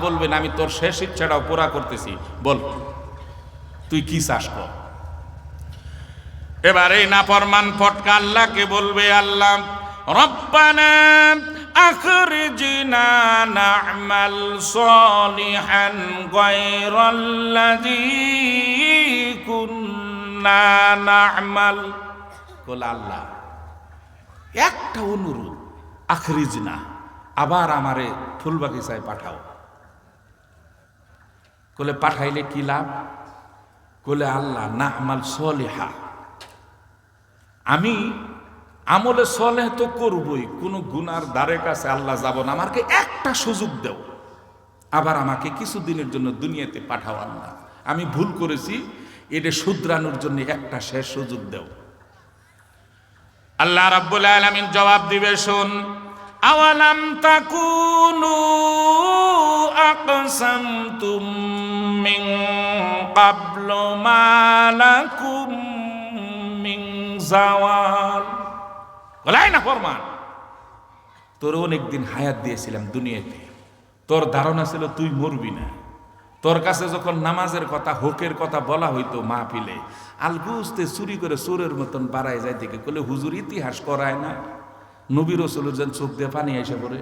বলবেন আমি তোর শেষ ইচ্ছাটাও পুরা করতেছি, বল তুই কি চাস কর। এবার এই নাফরমান ফটকা আল্লাহকে বলবে, আল্লাহ রব্বানা আখরিজনা না'মাল সলিহান গায়রাল্লাযী কুন্না না'মাল। বল আল্লাহ একটা অনুরোধ, আখরিজনা, আবার আমারে ফুলবাগিচায় পাঠাও। বলে পাঠাইলে কি লাভ? বলে আল্লাহ না'মাল সলিহা, আমি আমলে সলেহ তো করবই, কোনো গুনার দ্বারে কাছে আল্লাহ যাব না, আমাকে একটা সুযোগ দেও, আবার আমাকে কিছুদিনের জন্য দুনিয়াতে পাঠাও আল্লাহ, আমি ভুল করেছি, এটা শুধরানোর জন্য একটা শেষ সুযোগ দেও। আল্লাহ রাব্বুল আলামিন জবাব দিবে, শুন, আওয়ালাম তাকুনু আকসামতুম মিন ক্বাবলু মা লাকুম মিন জাওয়াল। বলাই না ফরমান, তোর অনেকদিন হায়াত দিয়েছিলাম দুনিয়াতে, তোর ধারণা ছিল তুই মরবি না। তোর কাছে যখন নামাজের কথা, হকের কথা বলা হইতো মাহফিলে, আলগুস্তে চুরি করে চোরের মতন বাড়ায় যায় থেকে বলে হুজুর ইতিহাস করায় না, নবী রাসূলের যেন চোখ দিয়ে পানি এসে পড়ে।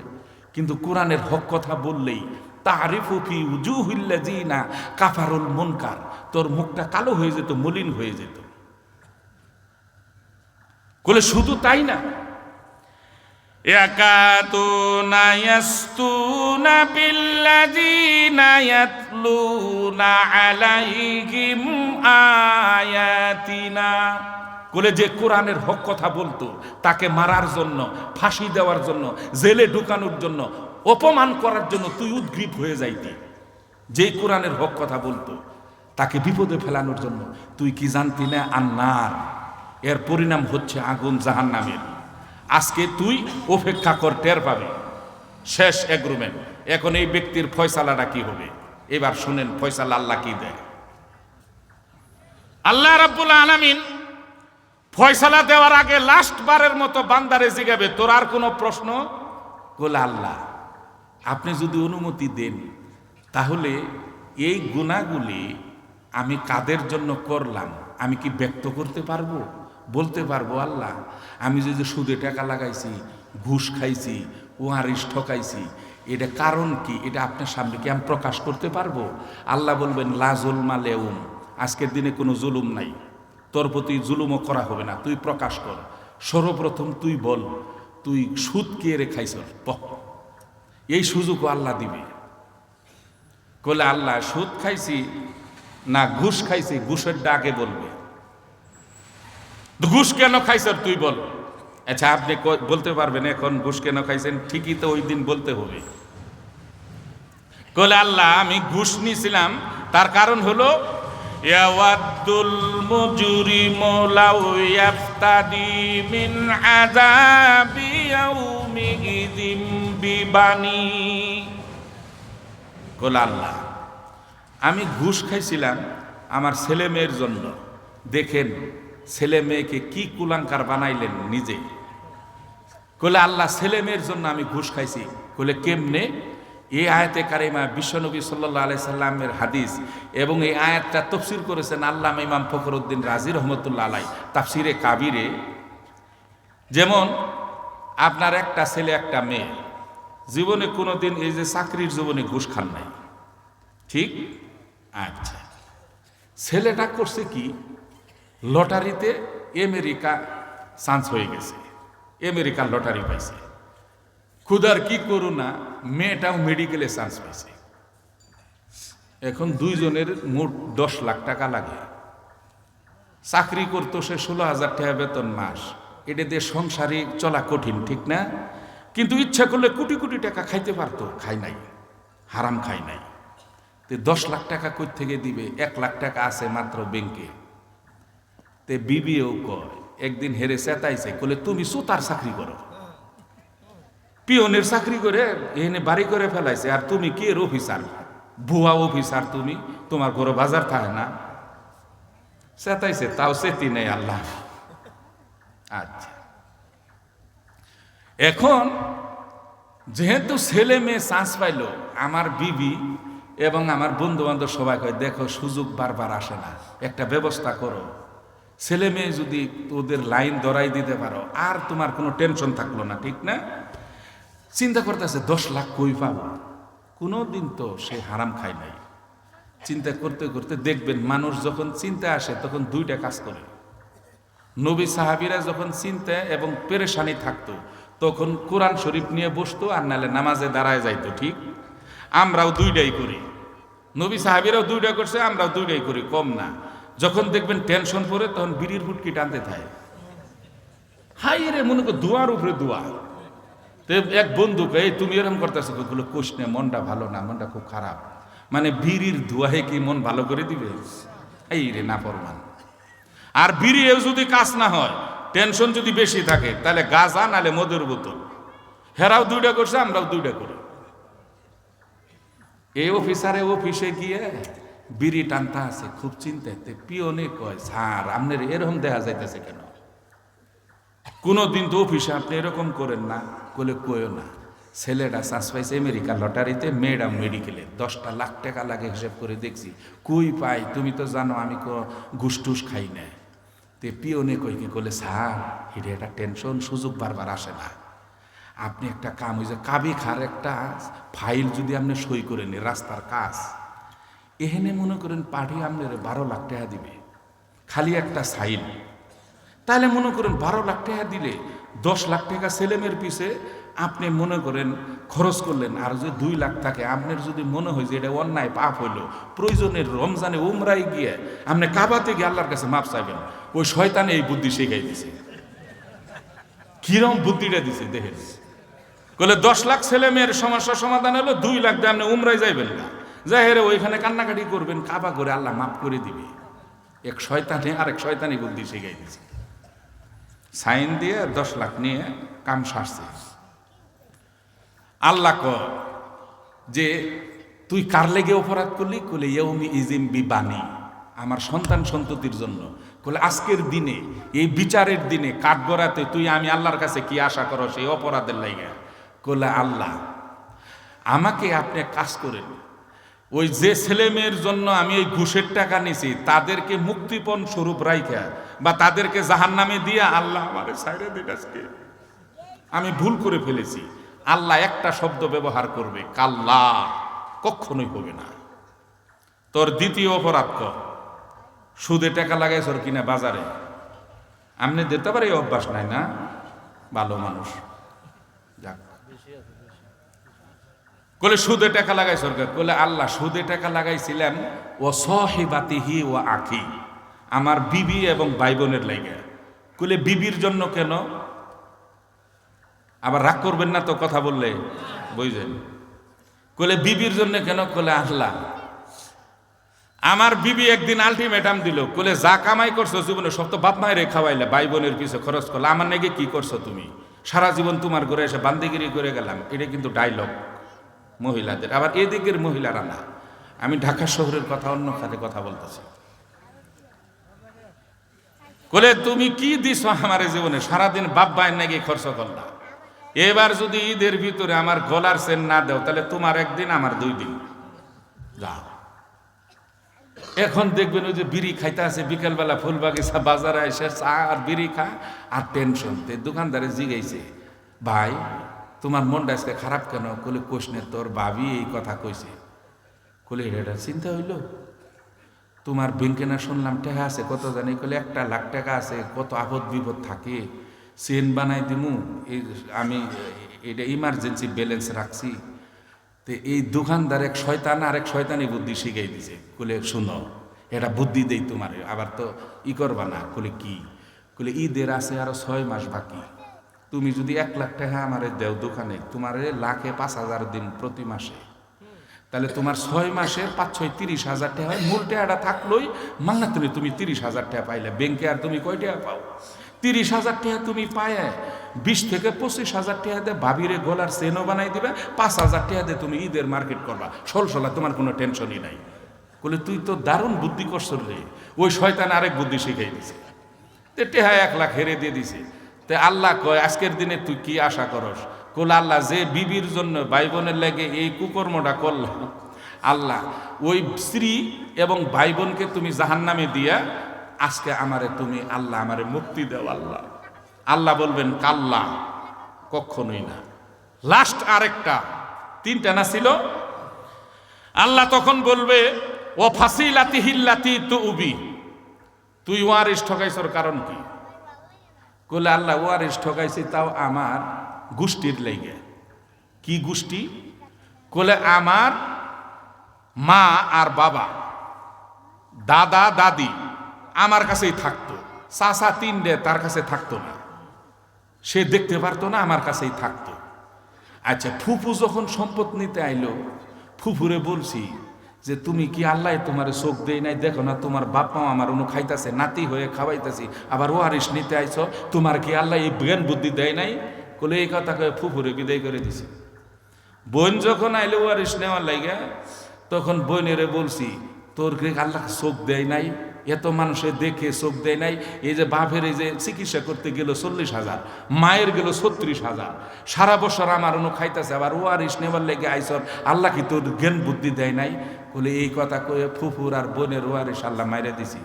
কিন্তু কোরআনের হক কথা বললেই তারিফু ফি উজুহিল্লাযিনা কাফারুল মুনকার, তোর মুখটা কালো হয়ে যেত, মলিন হয়ে যেত। বলে শুধু তাই না, ইয়াকাতুনা ইয়াসতুনা বিল্লাযিনা ইয়াতলুনা আলাইহিম আয়াতিনা। বলে যে কোরআনের হক কথা বলতো তাকে মারার জন্য, ফাঁসি দেওয়ার জন্য, জেলে ঢুকানোর জন্য, অপমান করার জন্য তুই উদ্গ্রীব হয়ে যাইতি। যে কোরআনের হক কথা বলতো তাকে বিপদে ফেলানোর জন্য তুই কি জানতি না আন্নার, এর পরিণাম হচ্ছে আগুন, জাহান্নামের। আজকে তুই অপেক্ষা কর, টের পাবে শেষ এগ্রিমেন্ট। এখন এই ব্যক্তির ফয়সালাটা কি হবে? এবার শুনেন ফয়সালা আল্লাহ কি দেয়। আল্লাহ রাব্বুল আলামিন ফয়সালা দেওয়ার আগে লাস্ট বারের মতো বান্দারে জিগাবে, তোর আর কোনো প্রশ্ন? বলে আল্লাহ আপনি যদি অনুমতি দেন তাহলে এই গুনাহগুলি আমি কাদের জন্য করলাম আমি কি ব্যক্ত করতে পারবো, বলতে পারবো? আল্লাহ আমি যদি সুদে টাকা লাগাইছি, ঘুষ খাইছি, ওয়ারিশ ঠকাইছি, এটা কারণ কি, এটা আপনার সামনে কি আমি প্রকাশ করতে পারবো? আল্লাহ বলবেন লা যুলমা আল-ইয়াউম, আজকের দিনে কোনো জুলুম নাই, তোর প্রতি জুলুমও করা হবে না, তুই প্রকাশ কর। সর্বপ্রথম তুই বল তুই সুদ কে রে খাইছ, এই সুযোগও আল্লাহ দিবে। বলে আল্লাহ সুদ খাইছি না ঘুষ খাইছি, ঘুষের ডাকে বলবে। ঘুষ কেন খাইছেন তুই বল। আচ্ছা আপনি বলতে পারবেন এখন ঘুষ কেন খাইছেন? ঠিকই তো ওই দিন বলতে হবে। বলে আল্লাহ আমি ঘুষ নিয়েছিলাম, তার কারণ হলো ইয়াওয়াদুল মুজরিমু লাউ ইয়াফতাদি মিন আযাবি ইয়াউমিযিন বিবানি। বলে আল্লাহ আমি ঘুষ খাইছিলাম আমার ছেলে মেয়ের জন্য, দেখেন ছেলে মেয়েকে কি কুলাঙ্কার বানাইলেন নিজে। বলে আল্লাহ ছেলে মেয়ের জন্য আমি ঘুষ খাইছি। বলে কেমনে? এই আয়াতে কারিমা বিশ্বনবী সাল্লাল্লাহু আলাইহি সাল্লামের হাদিস, এবং এই আয়াতটা তাফসীর করেছেন আল্লামা ইমাম ফখরুদ্দিন রাজি রহমতুল্লাহ আলাইহি তাফসীরে কাবিরে। যেমন আপনার একটা ছেলে একটা মেয়ে জীবনে কোনোদিন এই যে চাকরির জীবনে ঘুষ খান নাই, ঠিক? আচ্ছা ছেলেটা করছে কি, লটারিতে আমেরিকা চান্স হয়ে গেছে, আমেরিকার লটারি পাইছে। খুদার কি করুণা, মেয়েটাও মেডিকেলে চান্স পাইছে। এখন দুইজনের মোট 10 লাখ টাকা লাগে। চাকরি করতো সে 16,000 টাকা বেতন মাস, এটা দিয়ে সংসারে চলা কঠিন, ঠিক না? কিন্তু ইচ্ছা করলে কোটি কোটি টাকা খাইতে পারতো, খাই নাই, হারাম খাই নাই। 10 লাখ টাকা কই থেকে দিবে? 1 লাখ টাকা আছে মাত্র ব্যাংকে। তে বিবিও কয়, একদিন হেরে চেতাইছে, বলে তুমি সুতার চাকরি করো, পিয়নের চাকরি করে এখানে বাড়ি করে ফেলাইছে, আর তুমি কি এর অফিসার, ভুয়া অফিসার তুমি, তোমার ঘরে বাজার থাকে না? চেতাইছে, তাও চেতি নেই আল্লাহ। আচ্ছা এখন যেহেতু ছেলে মেয়ে চান্স পাইল, আমার বিবি এবং আমার বন্ধু বান্ধব সবাই কয়, দেখো সুযোগ বারবার আসে না, একটা ব্যবস্থা করো, ছেলে মেয়ে যদি ওদের লাইন ধরাই দিতে পারো আর তোমার কোনো টেনশন থাকলো না, ঠিক না? চিন্তা করতেছে 10 লাখ কই পাবো, কোনো দিন তো সে হারাম খায় নাই। চিন্তা করতে করতে দেখবেন মানুষ যখন চিন্তা আসে তখন দুইটা কাজ করে। নবী সাহাবীরা যখন চিন্তা এবং পেরেশানি থাকতো তখন কোরআন শরীফ নিয়ে বসতো, আর নালে নামাজে দাঁড়ায় যাইতো। ঠিক, আমরাও দুইটাই করি, নবী সাহাবীরাও দুইটা করছে, আমরাও দুইটাই করি, কম না। যখন দেখবেন টেনশন পড়ে তখন বিড়ির ফুটকি টানতে থাকে, হাই রে, মনে কর দুয়ার উপরে দোয়া। তো এক বন্ধুকে, এই তুমি এরকম করতেছো, ওগুলো কোষ নে, মনটা ভালো না, মনটা খুব খারাপ। মানে বিড়ির ধোঁয়াহে কি মন ভালো করে দিবে? এই রে না ফরমান। আর বিড়িও যদি কাজ না হয়, টেনশন যদি বেশি থাকে, তাহলে গাঁজা নালে মদের বোতল। হেরাও দুইটা করছে, আমরাও দুইটা করি। এই অফিসারে অফিসে গিয়ে বিড়ি টানতে আছে, খুব চিন্তাতে। পিওনে কয়, স্যার আপনার এরকম দেখা যাইতেছে কেন? কোনোদিন তো অফিসে আপনি এরকম করেন না। বলে কইও না, ছেলেটা চান্স পাইছে আমেরিকা লটারিতে, মেয়েরা মেডিকেলে, 10টা লাখ টাকা লাগে, হিসেব করে দেখছি। কই পাই? তুমি তো জানো আমি ঘুষ টুস খাই না। তে পিওনে কই কি করলে, স্যার এটা একটা টেনশন, সুযোগ বারবার আসে না। আপনি একটা কাম, ওই যে কাবি খার একটা ফাইল যদি আপনি সই করে নেন, রাস্তার কাজ, এখানে মনে করেন পার্টি আপনার 12 লাখ টাকা দিবে, খালি একটা সাইল। তাহলে মনে করেন 12 লাখ টাকা দিলে 10 লাখ টাকা ছেলেমেয়ের পিছে আপনি মনে করেন খরচ করলেন। আর যদি 2 লাখ থাকে, আপনার যদি মনে হয় যে এটা অন্যায় পাপ হইল, প্রয়োজনের রমজানে উমরায় গিয়ে আপনি কাবাতে গিয়ে আল্লাহর কাছে মাপ চাইবেন। ওই শয়তানে এই বুদ্ধি শিখাই দিছে। কিরম বুদ্ধিটা দিছে দেখেন। বলে 10 লাখ ছেলে মেয়ের সমস্যার সমাধান হলো, 2 লাখ দিয়ে আপনি উমরায় যাইবেন না, যাই হেরে ওইখানে কান্নাকাটি করবেন, কাবা করে আল্লাহ মাফ করে দিবে। এক শয়তানে আরেক শয়তানি বুদ্ধি শিখাই দিছে। সাইন দিয়ে 10 লাখ নিয়ে কাম সারছে। আল্লাহ ক যে তুই কার লেগে অপরাধ করলি? কলে ইয়ৌমি ইজিম বি বানি, আমার সন্তান সন্ততির জন্য। কলে আজকের দিনে, এই বিচারের দিনে, কাঠগড়াতে তুই আমি আল্লাহর কাছে কি আশা করো সেই অপরাধের লাইগা? কলে আল্লাহ আমাকে আপনি কাজ করেন, ওই যে ছেলে মেয়ের জন্য আমি এই ঘুষের টাকা নিছি তাদেরকে মুক্তিপণ স্বরূপ রাইখা বা তাদেরকে জাহান্নামে দিয়া আল্লাহ আমারে ছাইড়া দিন আজকে, আমি ভুল করে ফেলেছি। আল্লাহ একটা শব্দ ব্যবহার করবে, কাল্লা, কখনোই হবে না। তোর দ্বিতীয় অপরাধ কর, সুদে টাকা লাগাইছ কিনা বাজারে। আপনি দিতে পারে অভ্যাস নাই না, ভালো মানুষ। যাক, কলে সুদে টাকা লাগাই সরকার। কলে আল্লাহ সুদে টাকা লাগাইছিলাম ও সহিবাতিহি ও আখি, আমার বিবি এবং ভাই বোনের লাইগা। কলে বিবির জন্য কেন? আবার রাগ করবেন না তো কথা বললে, বুঝলেন? কলে বিবির জন্য কেন? কলে আল্লাহ আমার বিবি একদিন আলটিমেটাম দিল, কলে যা কামাই করছো জীবনে সব তো বাপ মায়ের খাওয়াইলে, ভাই বোনের পিছে খরচ করলে, আমার নাকি কি করছো তুমি? সারা জীবন তোমার ঘরে এসে বান্দিগিরি করে গেলাম। এটা কিন্তু ডায়লগ মহিলাদের। আবার এদিকের মহিলারা না, আমি ঢাকা শহরের কথা, অন্য খাতে কথা বলতেছি। বলে তুমি কি দিছো আমার জীবনে? সারাদিন বাপ ভাইয়ের নাকি খরচ করলা। এবার যদি ঈদের ভিতরে আমার গলার চেন না দাও, তাহলে তোমার একদিন আমার 2 দিন। যাও। এখন দেখবেন ওই যে বিড়ি খাইতে আছে বিকেলবেলা ফুলবাগিচা বাজারে এসে চা আর বিড়ি খা আর টেনশন। দোকানদারে জিগাইছে, ভাই তোমার মনটা আজকে খারাপ কেন? কলে কোশনে তোর ভাবি এই কথা কইছে। কলে এটা চিন্তা হইল? তোমার ব্যাংকে না শুনলাম টাকা আছে কত জানি? কলে 1 লাখ টাকা আছে, কত আপদ বিপদ থাকে, চেন বানাই দিমু, এই আমি এটা ইমার্জেন্সি ব্যালেন্স রাখছি। তো এই দোকানদার এক শয়তান আর এক শয়তানি বুদ্ধি শিখাই দিছে। কলে শুনো, এটা বুদ্ধি দেই তোমার, আবার তো করবা না। কলে কি? কলে ঈদের আছে আরো 6 মাস বাকি। তুমি যদি 1 লাখ টাকা আমারে দেও দোকানে, তোমার লাখে 5,000 দিন প্রতি মাসে, তাহলে তোমার 6 মাসের 5-6 30,000 টাকা হয়। মূল টাকাটা থাকলোই মাংনা তুমি 30,000 টাকা পাইলে। ব্যাংকে আর তুমি কয় টাকা পাও? 30,000 টাকা তুমি পায় 20 থেকে 25,000 টাকা দিয়ে ভাবিরে গলার চেনও বানাই দিবে, 5,000 টাকা দিয়ে তুমি ঈদের মার্কেট করবা সলসলা, তোমার কোনো টেনশনই নাই। বলে তুই তো দারুণ বুদ্ধি করছো রে। ওই শয়তান আরেক বুদ্ধি শিখাই দিছে। তে টেহা 1 লাখ হেরে দিয়ে দিছে। তে আল্লাহ কয় আজকের দিনে তুই কি আশা করস? কোলে আল্লাহ যে বিবির জন্য ভাই বোনের লেগে এই কুকর্মটা করলাম, আল্লাহ ওই স্ত্রী এবং ভাই বোনকে তুমি জাহান্নামে দিয়া আজকে আমারে তুমি আল্লাহ আমারে মুক্তি দাও আল্লাহ। আল্লাহ বলবেন কাল্লা, কখনোই না। লাস্ট আরেকটা, তিনটা না ছিল? আল্লাহ তখন বলবে ও ফাসিলাতি হিল্লাতি তুবি, তুই ওয়ারিস ঠকাইছর কারণ কি? বলে আল্লাহ ওয়ারিস ঠকাইছি তাও আমার গোষ্ঠীর লেগে। কি গোষ্ঠী? বলে আমার মা আর বাবা, দাদা দাদি আমার কাছেই থাকতো, চাচা তিনটে তার কাছে থাকতো না, সে দেখতে পারতো না, আমার কাছেই থাকতো। আচ্ছা, ফুফু যখন সম্পদ নিতে আইলো, ফুফুরে বলছি যে তুমি কি আল্লাহ তোমার চোখ দেয় নাই, দেখো না তোমার বাপ মা আমার অনু খাইতেছে, নাতি হয়ে খাওয়াইতেছি, আবার ওয়ারিস নিতে আইছ, তোমার কি আল্লাহ এই জ্ঞান বুদ্ধি দেয় নাই? বলে এই কথা কয়ে ফুফুরে বিদায় করে দিছি। বোন যখন আইলে ওয়ারিস নেওয়ার লাগে, তখন বোনেরে বলছি তোর কি আল্লাহ চোখ দেয় নাই? এত মানুষে দেখে চোখ দেয় নাই? এই যে বাপের এই যে চিকিৎসা করতে গেল 40,000, মায়ের গেল 36,000, সারা বছর আমার অনু খাইতেছে, আবার ওয়ারিস নেবার লেগে আইসর, আল্লাহ কি তোর জ্ঞান বুদ্ধি দেয় নাই? বলে এই কথা কয়ে ফুফুর আর বোনের ওয়ারিস আল্লাহ মাইরে দিছি।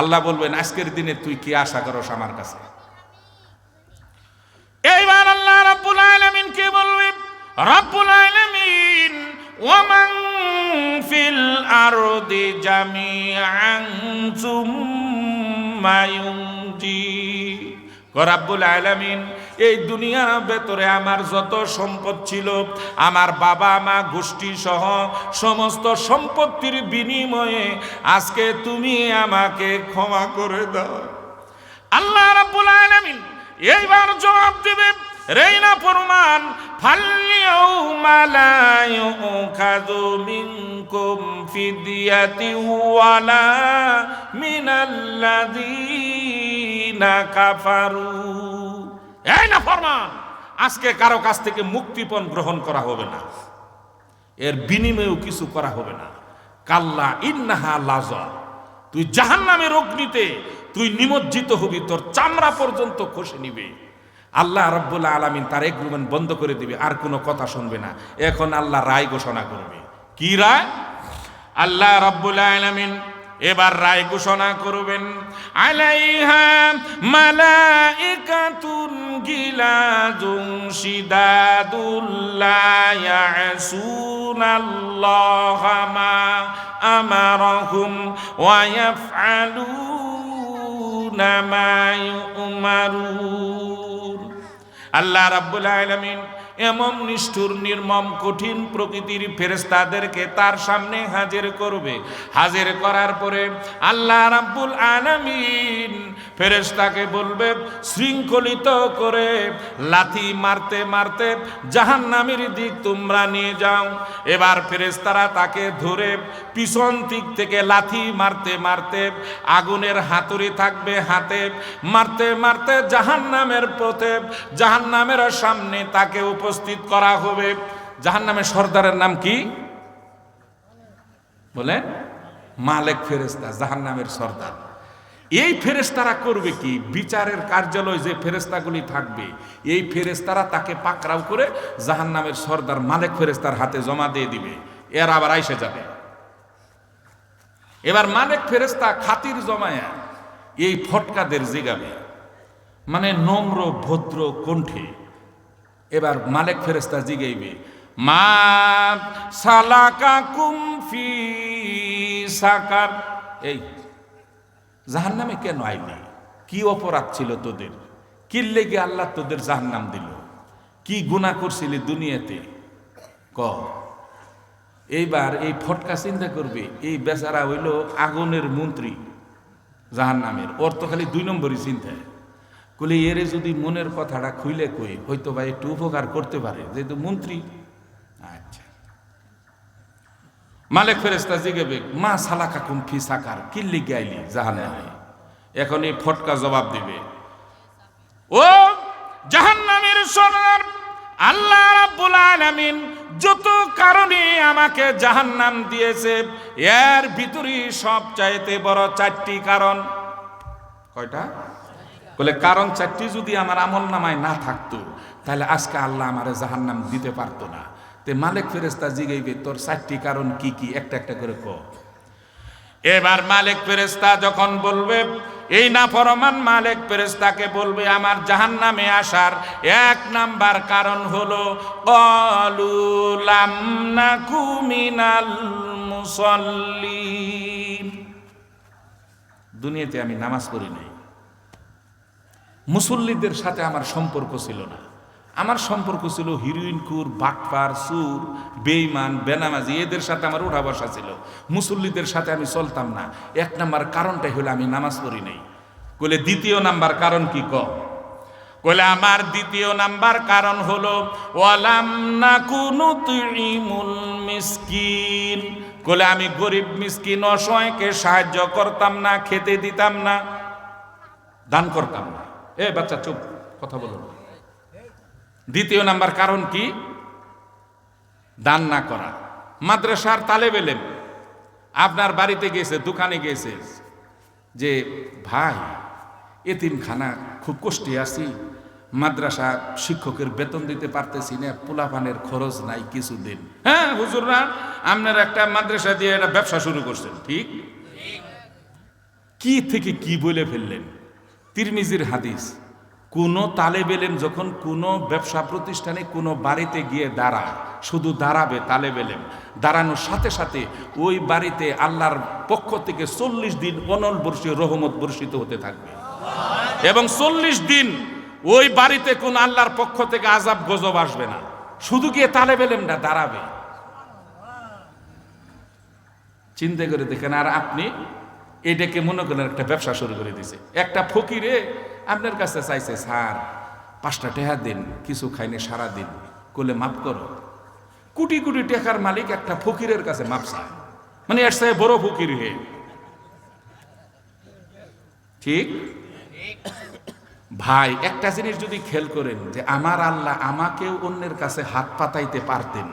আল্লাহ বলবেন আজকের দিনে তুই কি আশা করস আমার কাছে? এইবার আল্লাহ রাব্বুল আলামিন কে বলবে? রাব্বুল আলামিন ওয়ামান ফিল আরদি জামিআন সুম্মা ইউনজি, রাব্বুল আলামিন এই দুনিয়ার ভেতরে আমার যত সম্পদ ছিল, আমার বাবা মা গোষ্ঠী সহ সমস্ত সম্পত্তির বিনিময়ে আজকে তুমি আমাকে ক্ষমা করে দাও। আল্লাহ রাব্বুল আলামিন এইবার জবাব দিবে, রেইনা ফরমান ফালইয়াউমা লা ইউখাযু মিনকুম ফিদিয়াতিন ওয়ালা মিনাল্লাযীনা কাফারু। এই না ফরমান, আজকে কারো কাছ থেকে মুক্তিপণ গ্রহণ করা হবে না, এর বিনিময়েও কিছু করা হবে না। কাল্লা ইন্নাহা লাযা, তুই জাহান্নামের অগ্নিতে তুই নিমজ্জিত হবি, তোর চামড়া পর্যন্ত খসে নিবে। আল্লাহ রাব্বুল আলামিন তার এগ্রিমেন্ট বন্ধ করে দিবে, আর কোনো কথা শুনবে না। এখন আল্লাহ রায় ঘোষণা করবে। কি রায়? আল্লাহ রাব্বুল আলামিন এবার রায় ঘোষণা করবেন। আলাইহা মালাইকাতুন গিলাযুন শিদাদুল লা ইয়াসুনাল্লাহা মা আমারাহুম ওয়া ইয়াফআলুনা মা ইউমারুন। আল্লাহ রাব্বুল আলামিন এমন নিষ্ঠুর নির্মম কঠিন প্রকৃতির ফেরেশতাদেরকে তার সামনে হাজির করবে। হাজির করার পরে আল্লাহ রাব্বুল আলামিন ফেরেশতাকে বলবে শৃঙ্খলিত করে লাথি মারতে মারতে জাহান্নামের দিক তোমরা নিয়ে যাও। এবার ফেরেশতারা তাকে ধরে পিছন দিক থেকে লাথি মারতে মারতে, আগুনের হাতুড়ি থাকবে হাতে, মারতে মারতে জাহান্নামের পথে জাহান্নামের সামনে তাকে উপস্থিত করা হবে। জাহান্নামের সর্দারের নাম কি বলে? মালেক ফেরেশতা, জাহান্নামের সর্দার। এই ফেরেশতারা করবে কি? বিচারের কার্যালয় যে ফেরেশতাগুলি থাকবে, এই ফেরেশতারা তাকে পাকড়াও করে জাহান্নামের সর্দার মালেক ফেরেশতার হাতে জমা দিয়ে দিবে। এর আবার আইসে যাবে। এবার মালেক ফেরেশতা খাতির জমায়া এই ফটকাদের জিগাবে, মানে নম্র ভদ্র কণ্ঠে। এবার মালেক ফেরেশতা জিগাইবে, মা সালাকাকুম ফি সাকার, এই জাহান্নামে কেন আইলি? কি অপরাধ ছিল তোদের? কি লেগে আল্লাহ তোদের জাহান্নাম দিল? কি গুনাহ করছিলি দুনিয়াতে ক? এইবার এই ফটকা চিন্তা করবে, এই বেচারা হইল আগুনের মন্ত্রী জাহান্নামের, ওর তো খালি 2 নম্বরই চিন্তা। কলে এরে যদি মনের কথাটা খুইলে কই, হয়তো বা একটু উপকার করতে পারে, যেহেতু মন্ত্রী। আচ্ছা, মালেক ফেরেশতা জিগাবে, মা সালাকাকুম ফি সাকার, কি লিগে আইলি জাহান্নামে? এখন এই ফটকা জবাব দিবে, ও জাহান্নামের সর্দার, আল্লাহ রাব্বুল আলামিন যত কারণে আমাকে জাহান্নাম দিয়েছে, এর ভিতরে সবচাইতে বড় 4টি কারণ। কয়টা? বলে কারণ 4টি যদি আমার আমল নামায় না থাকতো, তাহলে আজকে আল্লাহ আমারে জাহান্নাম দিতে পারতো না। তে মালিক ফেরেশতা জিগাইবে তোর 4টি কারণ কি কি, একটা একটা করে ক। এবার মালিক ফেরেশতা যখন বলবে, এই নাফরমান মালিক ফেরেশতাকে বলবে আমার জাহান্নামে আসার 1 নাম্বার কারণ হলো ক্বালু লাম নাকু মিনাল মুসাল্লিন, দুনিয়াতে আমি নামাজ পড়ি নাই, মুসল্লিদের সাথে আমার সম্পর্ক ছিল না, আমার সম্পর্ক ছিল হিরোইনখোর, বাটপার, চোর, বেঈমান, বেনামাজি, এদের সাথে আমার উঠা বসা ছিল, মুসল্লিদের সাথে আমি চলতাম না। 1 নাম্বার কারণটাই হলো আমি নামাজ পড়ি নাই। কইলে দ্বিতীয় নাম্বার কারণ কি ক? কইলে আমার দ্বিতীয় নাম্বার কারণ হলো ওয়ালাম নাকুনু তুইমুল মিসকিন, কইলে আমি গরিব মিসকিন অসহায়কে সাহায্য করতাম না, খেতে দিতাম না, দান করতাম না। এ বাচ্চা চুপ, কথা বলো না। দ্বিতীয় নাম্বার কারণ কি? দান না করা। মাদ্রাসার তালেব এলেম আপনার বাড়িতে গেছে, দোকানে গেছে, যে ভাই এতিমখানা খুব কষ্টে আছি, মাদ্রাসা শিক্ষকের বেতন দিতে পারতেছি না, পোলাপানের খরচ নাই কিছুদিন। হ্যাঁ হুজুররা আপনার একটা মাদ্রাসা দিয়ে একটা ব্যবসা শুরু করছেন, ঠিক? কি থেকে কি বলে ফেললেন? তিরমিজির হাদিস, কোন তালেব এলেম যখন কোনো ব্যবসা প্রতিষ্ঠানে কোনো বাড়িতে গিয়ে দাঁড়ায়, শুধু দাঁড়াবে তালেব এলেম, দাঁড়ানোর সাথে সাথে ওই বাড়িতে আল্লাহর পক্ষ থেকে 40 দিন অনল বর্ষীয় রহমত বর্ষিত হতে থাকবে, এবং 40 দিন ওই বাড়িতে কোন আল্লাহর পক্ষ থেকে আযাব গজব আসবে না, শুধু গিয়ে তালেব এলেমটা দাঁড়াবে। চিন্তা করে দেখেন। আর আপনি এটাকে মনে করেন একটা ব্যবসা শুরু করে দিছে। একটা ফকিরে আপনার কাছে চাইছে, স্যার 5টা টাকা দিন, কিছু খাইনি সারাদিন, কোলে মাফ করো। কোটি কোটি টাকার মালিক একটা ফকিরের কাছে মাপ চায়, মানে এর সাথে বড় ফকির হে, ঠিক? ভাই একটা জিনিস যদি খেয়াল করেন, যে আমার আল্লাহ আমাকেও অন্যের কাছে হাত পাতাইতে পারতেন,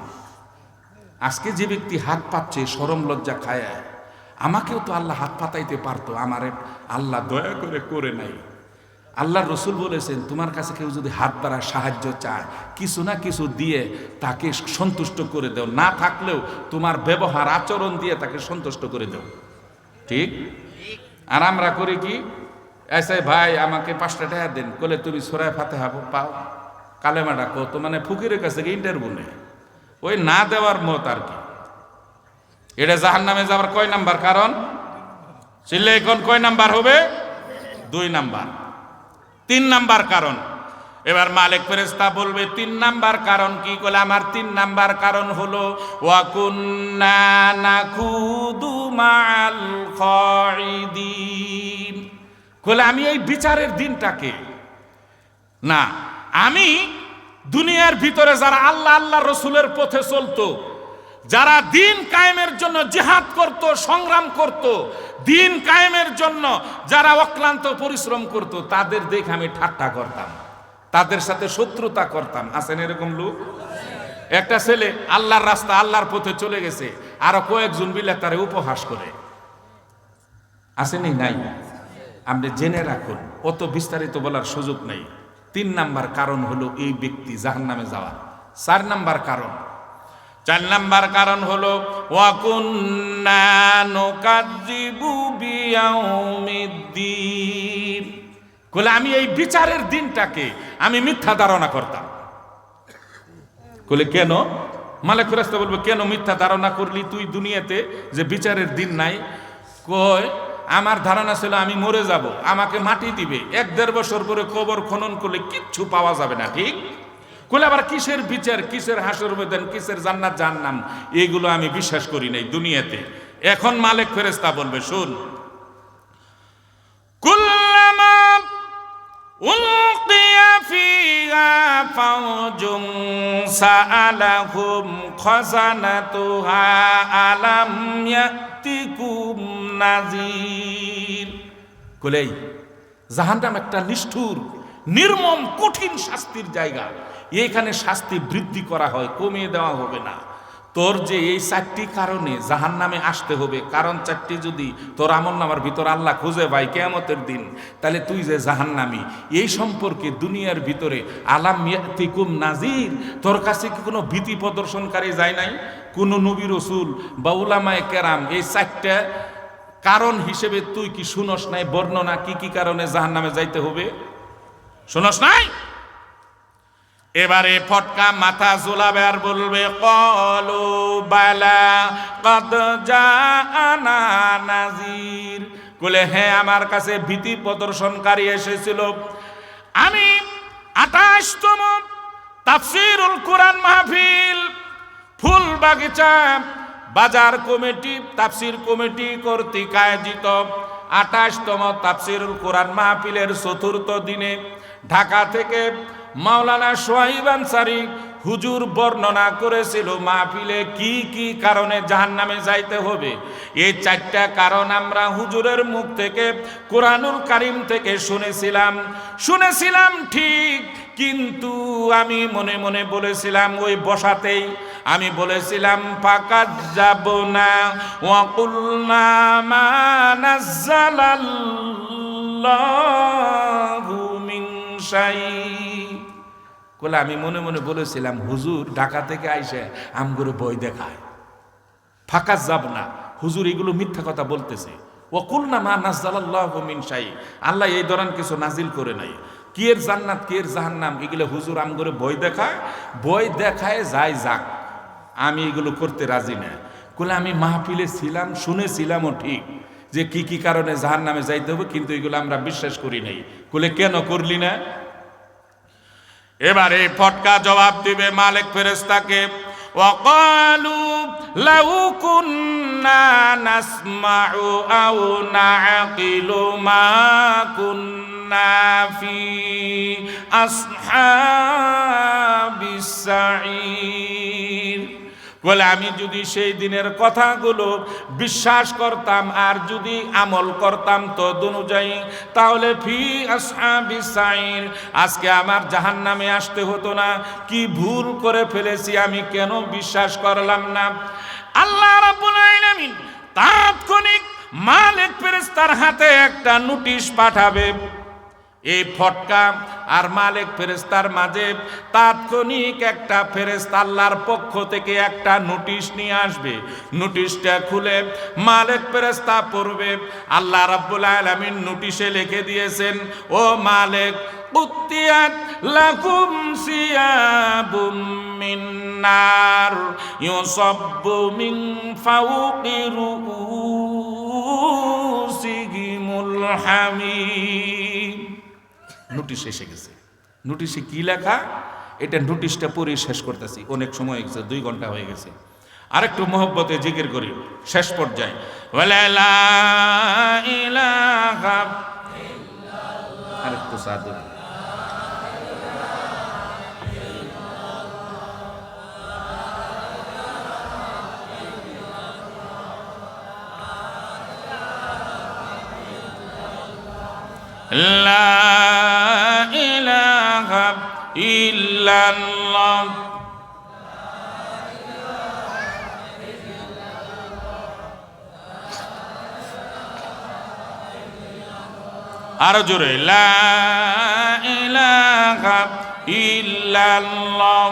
আজকে যে ব্যক্তি হাত পাচ্ছে শরম লজ্জা খায়, আমাকেও তো আল্লাহ হাত পাতাইতে পারতো, আমারে আল্লাহ দয়া করে নাই। আল্লাহ রসুল বলেছেন, তোমার কাছে কেউ যদি হাত বাড়ায় সাহায্য চায়, কিছু না কিছু দিয়ে তাকে সন্তুষ্ট করে দাও, না থাকলেও তোমার ব্যবহার আচরণ দিয়ে তাকে সন্তুষ্ট করে দাও, ঠিক? আর আমরা করি কি, এসে ভাই আমাকে 5টা টাকা দেন, বলে তুমি সূরা ফাতিহা পাও, কালেমা ডাকো, তো মানে ফকিরের কাছে ইন্টারভিউ নেই, ওই না দেওয়ার মত আর কি। এটা জাহান্নামে যাওয়ার কয় নাম্বার কারণ? চিল্লে এখন কয় নাম্বার হবে? 2 নাম্বার। 3 নাম্বার কারণ। এবার মালিক ফেরেশতা বলবে 3 নাম্বার কারণ কি? বলে আমার 3 নাম্বার কারণ হলো ওয়া কুন্না নাকুদু মাআল খাইদিন, বলে আমি এই বিচারের দিনটাকে না, আমি দুনিয়ার ভিতরে যারা আল্লাহ আল্লাহ রসুলের পথে চলতো, যারা দিন কায়েমের জন্য জিহাদ করত, সংগ্রাম করত, দিন কায়েমের জন্য যারা অক্লান্ত পরিশ্রম করত, তাদের দেখে আমি ঠাট্টা করতাম, তাদের সাথে শত্রুতা করতাম। আছেন এরকম লোক? একটা ছেলে আল্লাহর রাস্তা আল্লাহর পথে চলে গেছে, আরো কয়েকজন মিলে তারে উপহাস করে। আসেনি? নাই? আপনি জেনে রাখুন, অত বিস্তারিত বলার সুযোগ নেই। 3 নাম্বার কারণ হলো এই ব্যক্তি জাহান্নামে যাওয়া। 4 নাম্বার কারণ, 4 নাম্বার কারণ হলো ওয়া কুন্না নুকাজ্জিবু বিয়াউমিদ্দিন, বলে আমি এই বিচারের দিনটাকে আমি মিথ্যা ধারণা করতাম। বলে কেন? মালিক ফেরেশতা বলবে, কেন মিথ্যা ধারণা করলি তুই দুনিয়াতে যে বিচারের দিন নাই? কয় আমার ধারণা ছিল আমি মরে যাব, আমাকে মাটি দিবে, 1-1.5 বছর পরে কবর খনন করলে কিচ্ছু পাওয়া যাবে না, ঠিক? কইলে আবার কিসের বিচার, কিসের হাসর ময়দান, কিসের জান্নাত জাহান্নাম, এগুলো আমি বিশ্বাস করি নাই দুনিয়াতে। এখন মালিক ফেরেশতা বলবে, শুন, কুল্লামা উলকিয়া ফিহা ফাওজুন সাআলাহুম খাযানাতুহা আলাম ইয়াতিকুম নাযীর। কইলে জাহান্নাম একটা নিষ্ঠুর, নির্মম, কঠিন শাস্তির জায়গা। এখানে শাস্তি বৃদ্ধি করা হয়, কমিয়ে দেওয়া হবে না। তোর যে এই 4টি কারণে জাহান্নামে আসতে হবে, কারণ 4টি যদি তোর আমলনামার ভিতর আল্লাহ খুঁজে পায় কিয়ামতের দিন, তাহলে তুই যে জাহান্নামী, এই সম্পর্কে দুনিয়ার ভিতরে আলাম ইয়াতিকুম নাজির, তোর কাছে কি কোনো ভীতি প্রদর্শনকারী যায় নাই? কোনো নবী রসুল বা উলামায়ে কেরাম এই 4টা কারণ হিসেবে তুই কি শুনস নাই বর্ণনা, কি কি কারণে জাহান্নামে যাইতে হবে? শুনস নাই? এবারে ফটকা মাথা ঝোলাবে আর বলবে ক্বালু বালা ক্বাদ জাআনা নাযীর, বলে হ্যাঁ আমার কাছে ভীতি প্রদর্শনকারী এসেছিল। আমি 28তম তাফসীরুল কোরআন মাহফিল ফুলবাগিচা বাজার কমিটি তাফসীর কমিটি কর্তৃক আয়োজিত 28তম তাফসীরুল কোরআন মাহফিলের 4র্থ দিনে ঢাকা থেকে মাওলানা সোহাইব আনসারী হুজুর বর্ণনা করেছিল মাহফিলে কি কি কারণে জাহান্নামে যাইতে হবে। এই 4টা কারণ আমরা হুজুরের মুখ থেকে কোরআনুল কারীম থেকে শুনেছিলাম ঠিক, কিন্তু আমি মনে মনে বলেছিলাম, ওই বসাতেই আমি বলেছিলাম ফাকাজ্জাবনা ওয়া কুলনা মা নাযালাল্লাহু মিন শাই। বলে আমি মনে মনে বলেছিলাম হুজুর ঢাকা থেকে আইসে আমগুলো বই দেখায়, ফাকাজ্জাবনা, হুজুর এগুলো মিথ্যা কথা বলতেছে। ওয়া কুলনা মা নাযালাল্লাহু মিন শাই, আল্লাহ এই ধরনের কিছু নাজিল করে নাই। কি এর জান্নাত কি এর জাহান্নাম এগুলো হুজুর আমগুলো বই দেখায় যাই যাক, আমি এগুলো করতে রাজি না। বলে আমি মাহফিলে ছিলাম, শুনেছিলামও ঠিক যে কি কি কারণে জাহান্নামে যাইতে হবে, কিন্তু এগুলো আমরা বিশ্বাস করি নাই। বলে কেন করলি না? এবারে ফটকা জবাব দিবে মালিক ফেরেশতাকে, ওয়াকালু লাউ কুন্না নাসমাউ আও নাআকিলু মা কুন্না ফি আসহাবিস সাঈর। বলে আমি যদি সেই দিনের কথাগুলো বিশ্বাস করতাম আর যদি আমল করতাম তদ অনুযায়ী, তাহলে ফি আসহাবিস সাঈর, আজকে আমার জাহান্নামে আসতে হতো না। কি ভুল করে ফেলেছি আমি, কেন বিশ্বাস করলাম না? আল্লাহ রাব্বুল আলামিন তাৎক্ষণিক মালিক ফেরেশতার হাতে একটা নোটিশ পাঠাবে। এই ফটকা আর মালিক ফেরেশতার মাঝে তাৎক্ষণিক একটা ফেরেশতা আল্লাহর পক্ষ থেকে একটা নোটিশ নিয়ে আসবে। নোটিশটা খুলে মালিক ফেরেশতা পড়বে। আল্লাহ রাব্বুল আলামিন নোটিশে লিখে দিয়েছেন, ও মালিক, কুতিয়াত লাকুম সিয়াবুম মিন নার ইউসাব্বু মিন ফাওকি রুউসিহিমুল হামিম। নোটিশ এসে গেছে। নোটিশে কি লেখা, এটা নোটিশটা পড়ে শেষ করতেছি, অনেক সময় হয়ে গেছে, 2 ঘন্টা হয়ে গেছে। আরেকটু মহব্বতে জিকির করি শেষ পর্যায়ে, ওয়ালা ইলাহা ইল্লাল্লাহ, আরেকটু সাদু, লা ইলাহা ইল্লাল্লাহ, আরো জোরে, লা ইলাহা ইল্লাল্লাহ।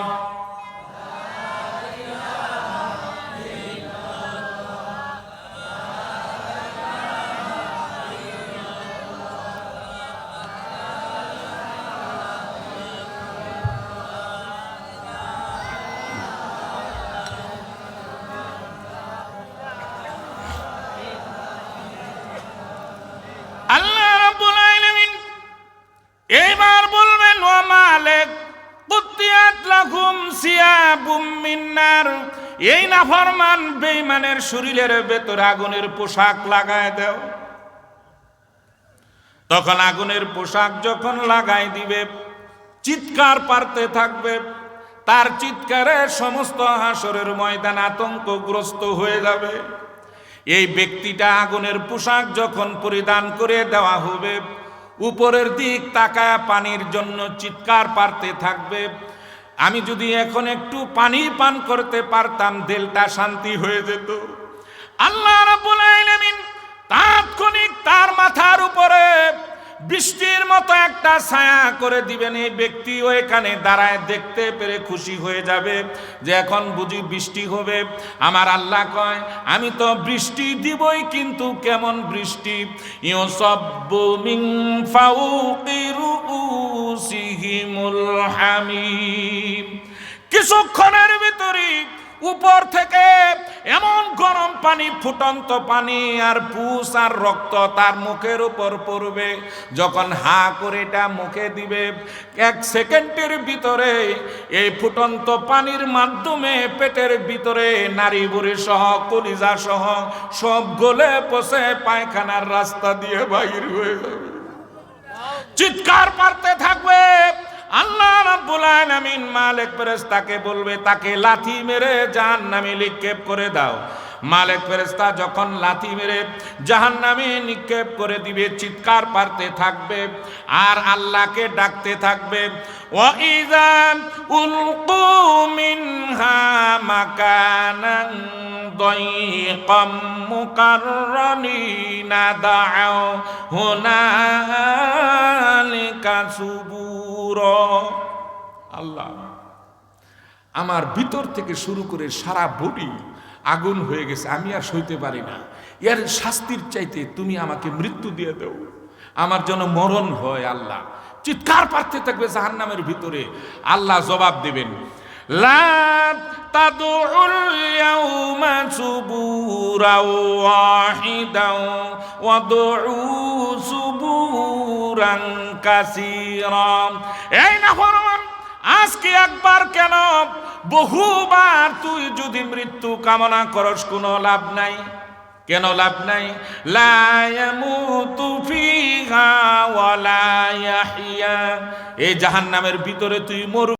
এইবার বলবেন, ও মালিক, কুতিয়াত লাকুম সিয়াবুম মিন নার, এই নাফরমান বেঈমানের শরীরের ভেতর আগুনের পোশাক লাগায় দাও। তখন আগুনের পোশাক যখন লাগাই দিবে, চিৎকার পারতে থাকবে। তার চিৎকারে সমস্ত হাসরের ময়দান আতঙ্কগ্রস্ত হয়ে যাবে। এই ব্যক্তিটা আগুনের পোশাক যখন পরিধান করে দেওয়া হবে, উপরের দিক তাকায় পানির জন্য চিৎকার পারতে থাকবে। আমি যদি এখন একটু পানি পান করতে পারতাম দিলটা শান্তি হয়ে যেত। আল্লাহ রাব্বুল আলামিন তাৎক্ষণিক তার মাথার উপরে বৃষ্টির মতো একটা ছায়া করে দিবেন। এই ব্যক্তি ওইখানে দাঁড়ায় দেখতে পেরে খুশি হয়ে যাবে যে এখন বুঝি বৃষ্টি হবে। আমার আল্লাহ কয় আমি তো বৃষ্টি দিবই, কিন্তু কেমন বৃষ্টি? ইউসাব্বু মিন ফাওqi রুউসিহিমুল হামিম। কিছুক্ষণের ভিতরে উপর থেকে এমন গরম পানি, ফুটন্ত পানি আর পুষ আর রক্ত তার মুখের উপর পড়বে। যখন হা করে এটা মুখে দিবে, 1 সেকেন্ডের ভিতরে এই ফুটন্ত পানির মাধ্যমে পেটের ভিতরে নারী বুড়ি সহ কলিজা সহ সব গলে পচে পায়খানার রাস্তা দিয়ে বাইর হয়ে যাবে। চিৎকার পারতে থাকবে। আল্লাহ রাব্বুল আলামিন মালিক ফেরেশতাকে বলবে তাকে লাথি মেরে জাহান্নামে নিক্ষেপ করে দাও। মালিক ফেরেশতা যখন লাথি মেরে জাহান্নামে নিক্ষেপ করে দিবে, চিৎকার পারতে থাকবে আর আল্লাহকে ডাকতে থাকবে। ওয়া ইযা উলকু মিনহা মাকানান দাইকাম মুকাররানিনা দাউ হুনালিকা সুবুরা। আল্লাহ, আমার ভিতর থেকে শুরু করে সারা বডি আগুন হয়ে গেছে, আমি আর সইতে পারি না। এর শাস্তির চাইতে তুমি আমাকে মৃত্যু দিয়ে দাও, আমার যেন মরণ হয়। আল্লাহ চিৎকার পারতে থাকবে জাহান্নামের ভিতরে। আল্লাহ জবাব দেবেন, লা তাদউল ইয়াউমা সুবুরাও ওয়াহিদাও ওয়াদউ সুবুরান কাসীরা। এই নাফরমান, আজকে একবার কেন বহুবার তুই যদি মৃত্যু কামনা করস, কোনো লাভ নাই। কেন লাভ নাই? লা ইয়ামুতু ফিহা ওয়া লা ইয়াহইয়া। এই জাহান্নামের ভিতরে তুই মরু